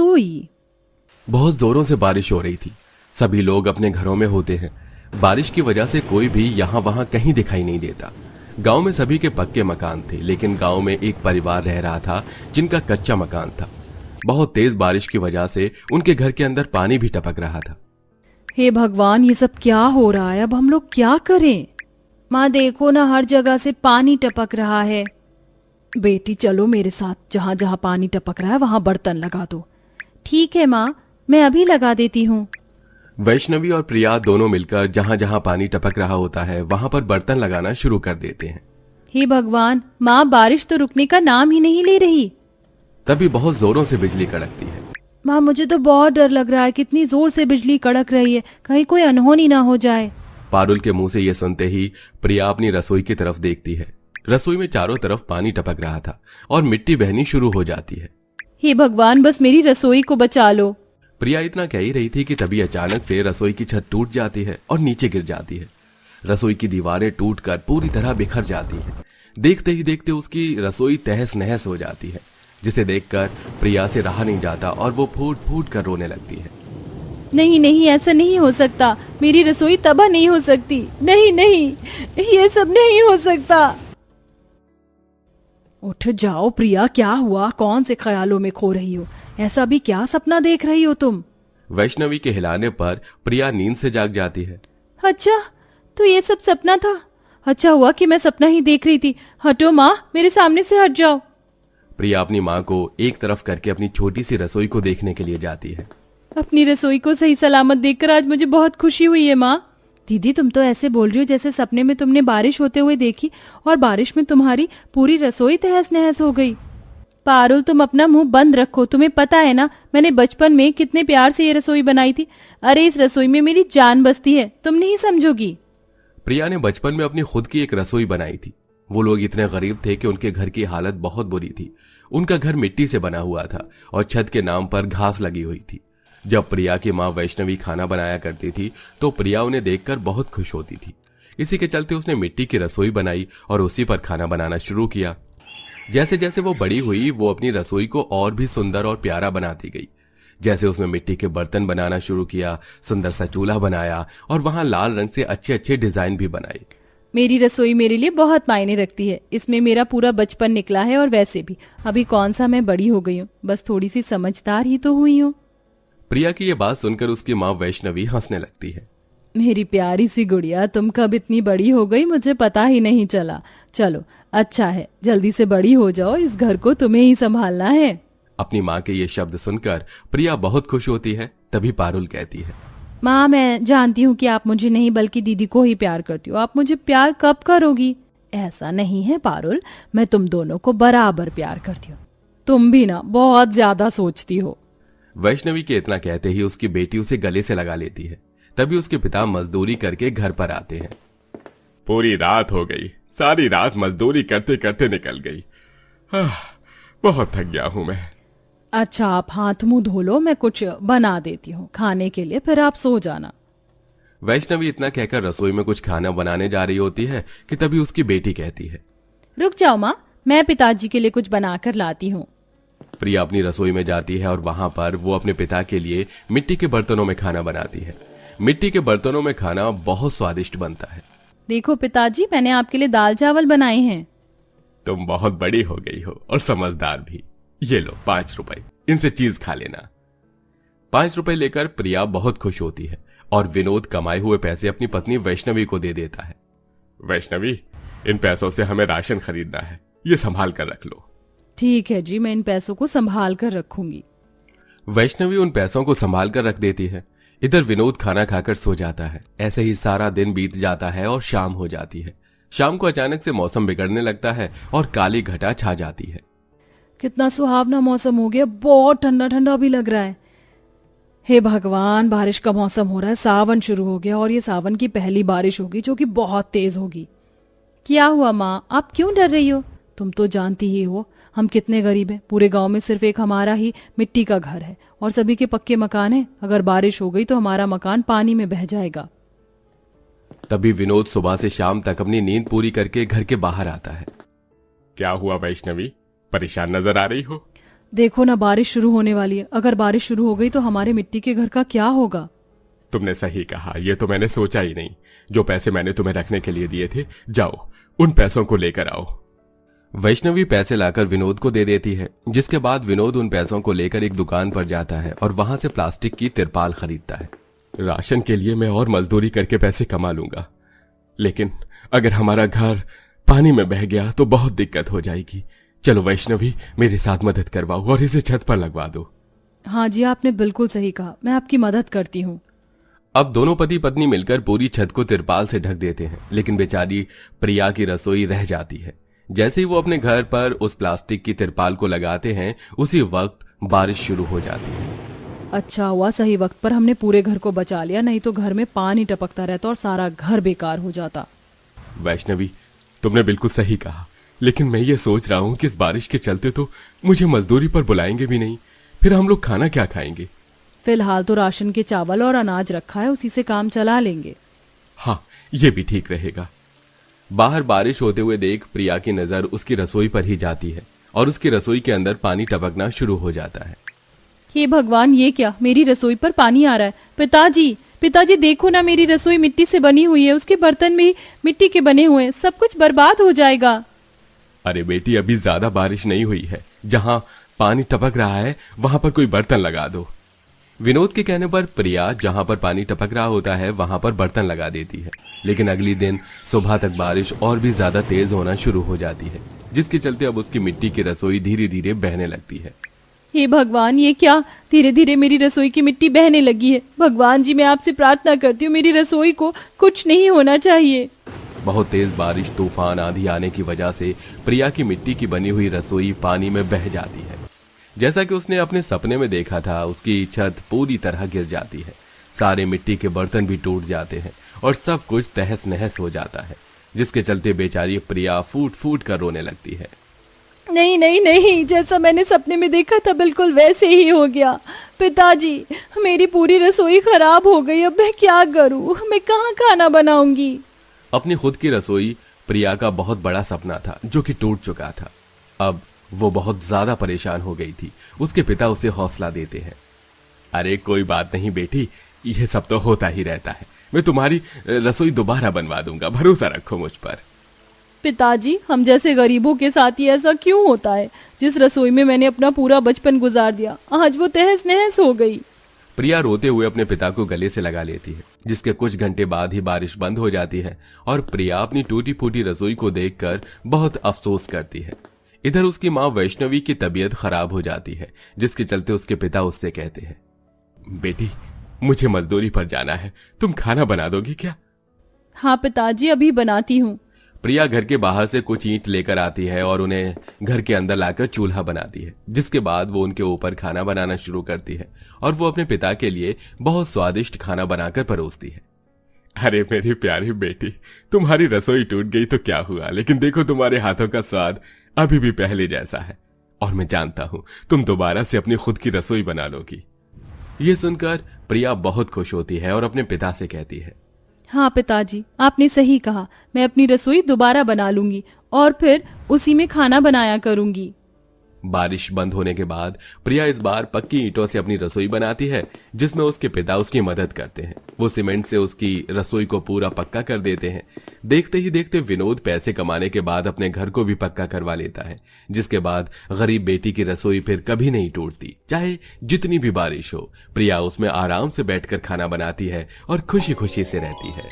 रसोई। बहुत जोरों से बारिश हो रही थी। सभी लोग अपने घरों में होते हैं। बारिश की वजह से कोई भी यहाँ वहां कहीं दिखाई नहीं देता। गांव में सभी के पक्के मकान थे, लेकिन गांव में एक परिवार रह रहा था जिनका कच्चा मकान था। बहुत तेज बारिश की वजह से उनके घर के अंदर पानी भी टपक रहा था। हे भगवान, ये सब क्या हो रहा है? अब हम लोग क्या करें? माँ देखो ना, हर जगह से पानी टपक रहा है। बेटी चलो मेरे साथ, जहाँ जहाँ पानी टपक रहा है वहां बर्तन लगा दो। ठीक है माँ, मैं अभी लगा देती हूँ। वैष्णवी और प्रिया दोनों मिलकर जहाँ जहाँ पानी टपक रहा होता है वहां पर बर्तन लगाना शुरू कर देते हैं। हे भगवान, माँ बारिश तो रुकने का नाम ही नहीं ले रही। तभी बहुत जोरों से बिजली कड़कती है। माँ मुझे तो बहुत डर लग रहा है, कितनी जोर से बिजली कड़क रही है, कहीं कोई अनहोनी ना हो जाए। पारुल के मुंह से यह सुनते ही प्रिया अपनी रसोई की तरफ देखती है। रसोई में चारों तरफ पानी टपक रहा था और मिट्टी बहनी शुरू हो जाती है। हे भगवान, बस मेरी रसोई को बचा लो। प्रिया इतना कह ही रही थी कि तभी अचानक से रसोई की छत टूट जाती है और नीचे गिर जाती है। रसोई की दीवारें टूटकर पूरी तरह बिखर जाती हैं। देखते ही देखते उसकी रसोई तहस नहस हो जाती है, जिसे देखकर प्रिया से रहा नहीं जाता और वो फूट फूट कर रोने लगती है। नहीं नहीं, ऐसा नहीं हो सकता, मेरी रसोई तबाह नहीं हो सकती। नहीं नहीं, ये सब नहीं हो सकता। उठ जाओ प्रिया, क्या हुआ? कौन से ख्यालों में खो रही हो? ऐसा भी क्या सपना देख रही हो तुम? वैष्णवी के हिलाने पर प्रिया नींद से जाग जाती है। अच्छा, तो ये सब सपना था? अच्छा हुआ कि मैं सपना ही देख रही थी। हटो माँ, मेरे सामने से हट जाओ। प्रिया अपनी माँ को एक तरफ करके अपनी छोटी सी रसोई को देखने के लिए जाती है। अपनी रसोई को सही सलामत देखकर आज मुझे बहुत खुशी हुई है माँ। दीदी, तुम तो ऐसे बोल रही हो जैसे सपने में तुमने बारिश होते हुए देखी और बारिश में तुम्हारी पूरी रसोई तहस नहस हो गई। पारुल, तुम अपना मुंह बंद रखो। तुम्हें पता है ना, मैंने बचपन में कितने प्यार से ये रसोई बनाई थी। अरे इस रसोई में मेरी जान बसती है, तुम नहीं समझोगी। प्रिया ने बचपन में अपनी खुद की एक रसोई बनाई थी। वो लोग इतने गरीब थे कि उनके घर की हालत बहुत बुरी थी। उनका घर मिट्टी से बना हुआ था और छत के नाम पर घास लगी हुई थी। जब प्रिया की माँ वैष्णवी खाना बनाया करती थी तो प्रिया उन्हें देखकर बहुत खुश होती थी। इसी के चलते उसने मिट्टी की रसोई बनाई और उसी पर खाना बनाना शुरू किया। जैसे जैसे वो बड़ी हुई, वो अपनी रसोई को और भी सुंदर और प्यारा बनाती गई। जैसे उसने मिट्टी के बर्तन बनाना शुरू किया, सुंदर सा चूल्हा बनाया और वहां लाल रंग से अच्छे अच्छे डिजाइन भी बनाए। मेरी रसोई मेरे लिए बहुत मायने रखती है। इसमें मेरा पूरा बचपन निकला है और वैसे भी अभी कौन सा मैं बड़ी हो गई हूँ, बस थोड़ी सी समझदार ही तो हुई हूँ। प्रिया की ये बात सुनकर उसकी माँ वैष्णवी हंसने लगती है। मेरी प्यारी सी गुड़िया, तुम कब इतनी बड़ी हो गई मुझे पता ही नहीं चला। चलो अच्छा है, जल्दी से बड़ी हो जाओ, इस घर को तुम्हें ही संभालना है। अपनी माँ के ये शब्द सुनकर प्रिया बहुत खुश होती है। तभी पारुल कहती है, माँ मैं जानती हूँ कि आप मुझे नहीं बल्कि दीदी को ही प्यार करती हो। आप मुझे प्यार कब करोगी? ऐसा नहीं है पारुल, मैं तुम दोनों को बराबर प्यार करती हूँ। तुम भी ना बहुत ज्यादा सोचती हो। वैष्णवी के इतना कहते ही उसकी बेटी उसे गले से लगा लेती है। तभी उसके पिता मजदूरी करके घर पर आते हैं। पूरी रात हो गई, सारी रात मजदूरी करते करते निकल गई। बहुत थक गया हूं मैं। अच्छा, आप हाथ मुंह धो लो, मैं कुछ बना देती हूँ खाने के लिए, फिर आप सो जाना। वैष्णवी इतना कहकर रसोई में कुछ खाना बनाने जा रही होती है कि तभी उसकी बेटी कहती है, रुक जाओ माँ, मैं पिताजी के लिए कुछ बनाकर लाती हूँ। प्रिया अपनी रसोई में जाती है और वहां पर वो अपने पिता के लिए मिट्टी के बर्तनों में खाना बनाती है। मिट्टी के बर्तनों में खाना बहुत स्वादिष्ट बनता है। देखो पिताजी, मैंने आपके लिए दाल चावल बनाए हैं। तुम बहुत बड़ी हो गई हो और समझदार भी। ये लो 5 रुपए, इनसे चीज खा लेना। 5 रुपए लेकर प्रिया बहुत खुश होती है और विनोद कमाए हुए पैसे अपनी पत्नी वैष्णवी को दे देता है। वैष्णवी, इन पैसों से हमें राशन खरीदना है, ये संभाल कर रख लो। ठीक है जी, मैं इन पैसों को संभाल कर रखूंगी। वैष्णवी उन पैसों को संभाल कर रख देती है। इधर विनोद खाना खाकर सो जाता है। ऐसे ही सारा दिन बीत जाता है और शाम हो जाती है। शाम को अचानक से मौसम बिगड़ने लगता है और काली घटा छा जाती है। कितना सुहावना मौसम हो गया, बहुत ठंडा ठंडा भी लग रहा है। हे भगवान, बारिश का मौसम हो रहा है, सावन शुरू हो गया और ये सावन की पहली बारिश होगी जो कि बहुत तेज होगी। क्या हुआ माँ, आप क्यों डर रही हो? तुम तो जानती ही हो हम कितने गरीब हैं। पूरे गांव में सिर्फ एक हमारा ही मिट्टी का घर है और सभी के पक्के मकान हैं। अगर बारिश हो गई तो हमारा मकान पानी में बह जाएगा। तभी विनोद सुबह से शाम तक अपनी नींद पूरी करके घर के बाहर आता है। क्या हुआ वैष्णवी, परेशान नजर आ रही हो? देखो ना, बारिश शुरू होने वाली है। अगर बारिश शुरू हो गई तो हमारे मिट्टी के घर का क्या होगा? तुमने सही कहा, ये तो मैंने सोचा ही नहीं। जो पैसे मैंने तुम्हें रखने के लिए दिए थे, जाओ उन पैसों को लेकर आओ। वैष्णवी पैसे लाकर विनोद को दे देती है, जिसके बाद विनोद उन पैसों को लेकर एक दुकान पर जाता है और वहां से प्लास्टिक की तिरपाल खरीदता है। राशन के लिए मैं और मजदूरी करके पैसे कमा लूंगा, लेकिन अगर हमारा घर पानी में बह गया तो बहुत दिक्कत हो जाएगी। चलो वैष्णवी, मेरे साथ मदद करवाओ और इसे छत पर लगवा दो। हाँ जी, आपने बिल्कुल सही कहा, मैं आपकी मदद करती हूँ। अब दोनों पति पत्नी मिलकर पूरी छत को तिरपाल से ढक देते हैं, लेकिन बेचारी प्रिया की रसोई रह जाती है। जैसे ही वो अपने घर पर उस प्लास्टिक की तिरपाल को लगाते हैं, उसी वक्त बारिश शुरू हो जाती है। अच्छा हुआ सही वक्त पर हमने पूरे घर को बचा लिया, नहीं तो घर में पानी टपकता रहता और सारा घर बेकार हो जाता। वैष्णवी, तुमने बिल्कुल सही कहा, लेकिन मैं ये सोच रहा हूँ कि इस बारिश के चलते तो मुझे मजदूरी पर बुलाएंगे भी नहीं, फिर हम लोग खाना क्या खाएंगे? फिलहाल तो राशन के चावल और अनाज रखा है, उसी से काम चला लेंगे। हाँ, ये भी ठीक रहेगा। बाहर बारिश होते हुए देख प्रिया की नजर उसकी रसोई पर ही जाती है और उसकी रसोई के अंदर पानी टपकना शुरू हो जाता है। हे भगवान, ये क्या, मेरी रसोई पर पानी आ रहा है। पिताजी, पिताजी देखो ना, मेरी रसोई मिट्टी से बनी हुई है, उसके बर्तन भी मिट्टी के बने हुए हैं, सब कुछ बर्बाद हो जाएगा। अरे बेटी, अभी ज्यादा बारिश नहीं हुई है, जहां पानी टपक रहा है वहां पर कोई बर्तन लगा दो। विनोद के कहने पर प्रिया जहां पर पानी टपक रहा होता है वहां पर बर्तन लगा देती है, लेकिन अगली दिन सुबह तक बारिश और भी ज्यादा तेज होना शुरू हो जाती है, जिसके चलते अब उसकी मिट्टी की रसोई धीरे धीरे बहने लगती है। हे भगवान, ये क्या, धीरे धीरे मेरी रसोई की मिट्टी बहने लगी है। भगवान जी, मैं आपसे प्रार्थना करती हूँ, मेरी रसोई को कुछ नहीं होना चाहिए। बहुत तेज बारिश, तूफान, आंधी आने की वजह से प्रिया की मिट्टी की बनी हुई रसोई पानी में बह जाती है। जैसा कि उसने अपने सपने में देखा था, उसकी छत पूरी तरह गिर जाती है, सारे मिट्टी के बर्तन भी टूट जाते हैं और सब कुछ तहस नहस हो जाता है, जिसके चलते बेचारी प्रिया फूट फूट कर रोने लगती है। नहीं नहीं नहीं, जैसा मैंने सपने में देखा था बिल्कुल वैसे ही हो गया। पिताजी, मेरी पूरी रसोई खराब हो गई, अब मैं क्या करूं, मैं कहाँ खाना बनाऊंगी? अपनी खुद की रसोई प्रिया का बहुत बड़ा सपना था जो कि टूट चुका था। अब वो बहुत ज्यादा परेशान हो गई थी। उसके पिता उसे हौसला देते हैं। अरे कोई बात नहीं बेटी, ये सब तो होता ही रहता है, मैं तुम्हारी रसोई दोबारा बनवा दूंगा, भरोसा रखो मुझ पर। पिताजी, हम जैसे गरीबों के साथ ही ऐसा क्यों होता है? जिस रसोई में मैंने अपना पूरा बचपन गुजार दिया, आज वो तहस नहस हो गई। प्रिया रोते हुए अपने पिता को गले से लगा लेती है, जिसके कुछ घंटे बाद ही बारिश बंद हो जाती है और प्रिया अपनी टूटी फूटी रसोई को देखकर बहुत अफसोस करती है। इधर उसकी माँ वैष्णवी की तबीयत खराब हो जाती है, जिसके चलते उसके पिता उससे कहते हैं, बेटी, मुझे मजदूरी पर जाना है, तुम खाना बना दोगी क्या? हाँ पिताजी, अभी बनाती हूँ। प्रिया घर के बाहर से कुछ ईंट लेकर आती है और उन्हें घर के अंदर लाकर चूल्हा बनाती है, जिसके बाद वो उनके ऊपर खाना बनाना शुरू करती है और वो अपने पिता के लिए बहुत स्वादिष्ट खाना बनाकर परोसती है। अरे मेरी प्यारी बेटी, तुम्हारी रसोई टूट गई तो क्या हुआ, लेकिन देखो तुम्हारे हाथों का स्वाद अभी भी पहले जैसा है और मैं जानता हूं तुम दोबारा से अपनी खुद की रसोई बना लोगी। ये सुनकर प्रिया बहुत खुश होती है और अपने पिता से कहती है, हाँ पिताजी, आपने सही कहा, मैं अपनी रसोई दोबारा बना लूंगी और फिर उसी में खाना बनाया करूंगी। बारिश बंद होने के बाद प्रिया इस बार पक्की ईंटों से अपनी रसोई बनाती है, जिसमें उसके पिता उसकी मदद करते हैं। वो सीमेंट से उसकी रसोई को पूरा पक्का कर देते हैं। देखते ही देखते विनोद पैसे कमाने के बाद अपने घर को भी पक्का करवा लेता है, जिसके बाद गरीब बेटी की रसोई फिर कभी नहीं टूटती। चाहे जितनी भी बारिश हो, प्रिया उसमें आराम से बैठकर खाना बनाती है और खुशी खुशी से रहती है।